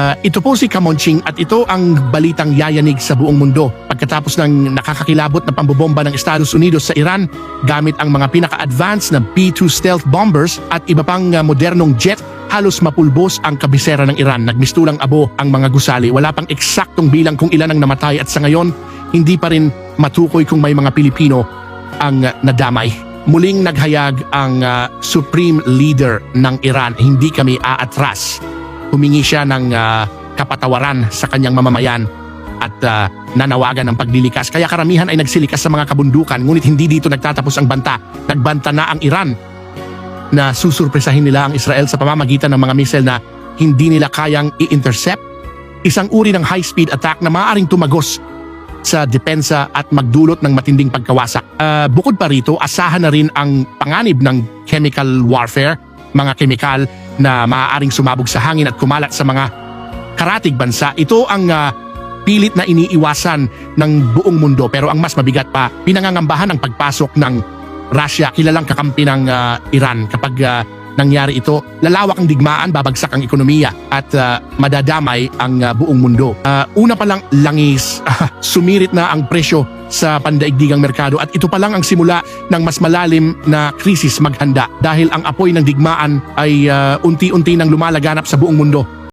Ito po si Kamonching at ito ang balitang yayanig sa buong mundo. Pagkatapos ng nakakakilabot na pambobomba ng Estados Unidos sa Iran gamit ang mga pinaka-advanced na B-2 stealth bombers at iba pang modernong jet, halos mapulbos ang kabisera ng Iran. Nagmistulang abo ang mga gusali. Wala pang eksaktong bilang kung ilan ang namatay at sa ngayon, hindi pa rin matukoy kung may mga Pilipino ang nadamay. Muling naghayag ang Supreme Leader ng Iran, hindi kami aatras. Humingi siya ng kapatawaran sa kanyang mamamayan at nanawagan ng paglilikas. Kaya karamihan ay nagsilikas sa mga kabundukan, ngunit hindi dito nagtatapos ang banta. Nagbanta na ang Iran na susurpresahin nila ang Israel sa pamamagitan ng mga missile na hindi nila kayang i-intercept. Isang uri ng high-speed attack na maaaring tumagos sa depensa at magdulot ng matinding pagkawasak. Bukod pa rito, asahan na rin ang panganib ng chemical warfare, mga kemikal na maaaring sumabog sa hangin at kumalat sa mga karatig bansa. Ito ang pilit na iniiwasan ng buong mundo, pero ang mas mabigat pa, pinangangambahan ang pagpasok ng Russia, kilalang kakampi ng Iran. Kapag nangyari ito, lalawak ang digmaan, babagsak ang ekonomiya at madadamay ang buong mundo. Una pa lang langis, sumirit na ang presyo sa pandaigdigang merkado at ito pa lang ang simula ng mas malalim na krisis maghanda dahil ang apoy ng digmaan ay unti-unti nang lumalaganap sa buong mundo.